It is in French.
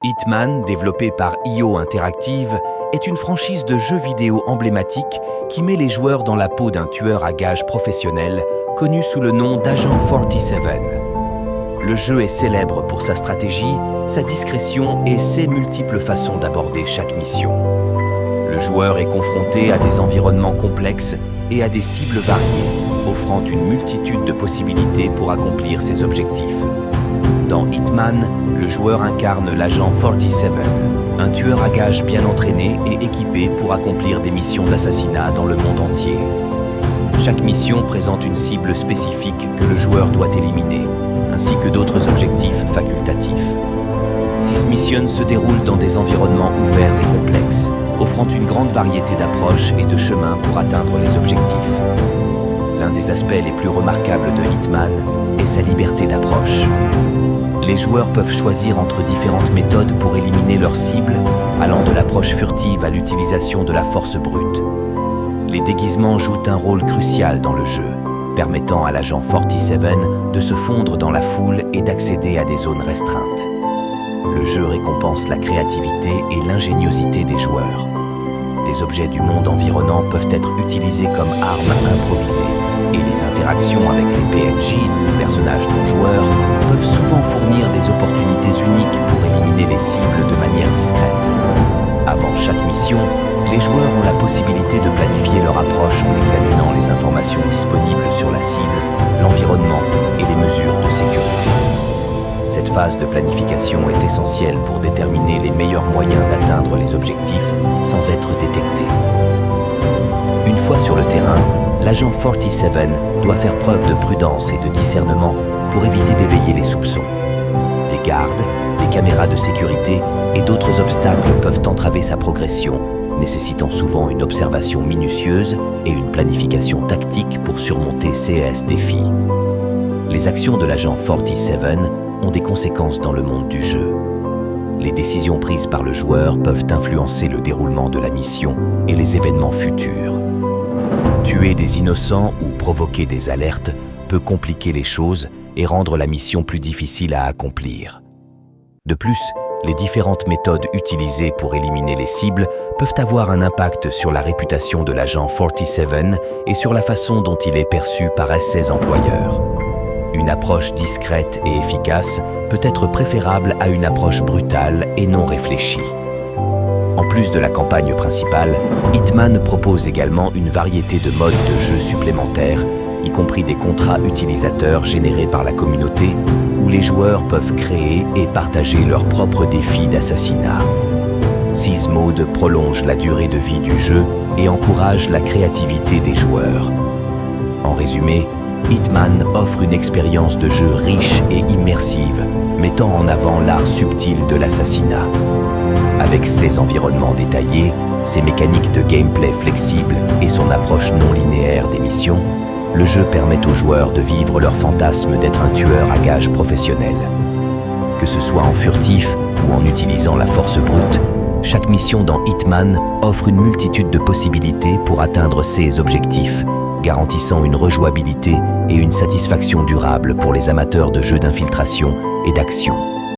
Hitman, développé par IO Interactive, est une franchise de jeux vidéo emblématique qui met les joueurs dans la peau d'un tueur à gages professionnel connu sous le nom d'Agent 47. Le jeu est célèbre pour sa stratégie, sa discrétion et ses multiples façons d'aborder chaque mission. Le joueur est confronté à des environnements complexes et à des cibles variées, offrant une multitude de possibilités pour accomplir ses objectifs. Dans Hitman, le joueur incarne l'agent 47, un tueur à gages bien entraîné et équipé pour accomplir des missions d'assassinat dans le monde entier. Chaque mission présente une cible spécifique que le joueur doit éliminer, ainsi que d'autres objectifs facultatifs. 6 missions se déroulent dans des environnements ouverts et complexes, offrant une grande variété d'approches et de chemins pour atteindre les objectifs. L'un des aspects les plus remarquables de Hitman est sa liberté d'approche. Les joueurs peuvent choisir entre différentes méthodes pour éliminer leurs cibles, allant de l'approche furtive à l'utilisation de la force brute. Les déguisements jouent un rôle crucial dans le jeu, permettant à l'agent 47 de se fondre dans la foule et d'accéder à des zones restreintes. Le jeu récompense la créativité et l'ingéniosité des joueurs. Des objets du monde environnant peuvent être utilisés comme armes improvisées, et les interactions avec les PNJ, personnages non joueurs, peuvent souvent fournir des opportunités uniques pour éliminer les cibles de manière discrète. Avant chaque mission, les joueurs ont la possibilité de planifier leur approche en examinant les informations disponibles sur la cible, l'environnement et les mesures de sécurité. Cette phase de planification est essentielle pour déterminer les meilleurs moyens d'atteindre les objectifs sans être détecté. Une fois sur le terrain, l'agent 47 doit faire preuve de prudence et de discernement pour éviter d'éveiller les soupçons. Des gardes, des caméras de sécurité et d'autres obstacles peuvent entraver sa progression, nécessitant souvent une observation minutieuse et une planification tactique pour surmonter ces défis. Les actions de l'agent 47 ont des conséquences dans le monde du jeu. Les décisions prises par le joueur peuvent influencer le déroulement de la mission et les événements futurs. Tuer des innocents ou provoquer des alertes peut compliquer les choses et rendre la mission plus difficile à accomplir. De plus, les différentes méthodes utilisées pour éliminer les cibles peuvent avoir un impact sur la réputation de l'agent 47 et sur la façon dont il est perçu par ses employeurs. Une approche discrète et efficace peut être préférable à une approche brutale et non réfléchie. En plus de la campagne principale, Hitman propose également une variété de modes de jeu supplémentaires, y compris des contrats utilisateurs générés par la communauté, où les joueurs peuvent créer et partager leurs propres défis d'assassinat. 6 modes prolongent la durée de vie du jeu et encouragent la créativité des joueurs. En résumé, Hitman offre une expérience de jeu riche et immersive, mettant en avant l'art subtil de l'assassinat. Avec ses environnements détaillés, ses mécaniques de gameplay flexibles et son approche non linéaire des missions, le jeu permet aux joueurs de vivre leur fantasme d'être un tueur à gages professionnel. Que ce soit en furtif ou en utilisant la force brute, chaque mission dans Hitman offre une multitude de possibilités pour atteindre ses objectifs, garantissant une rejouabilité et une satisfaction durable pour les amateurs de jeux d'infiltration et d'action.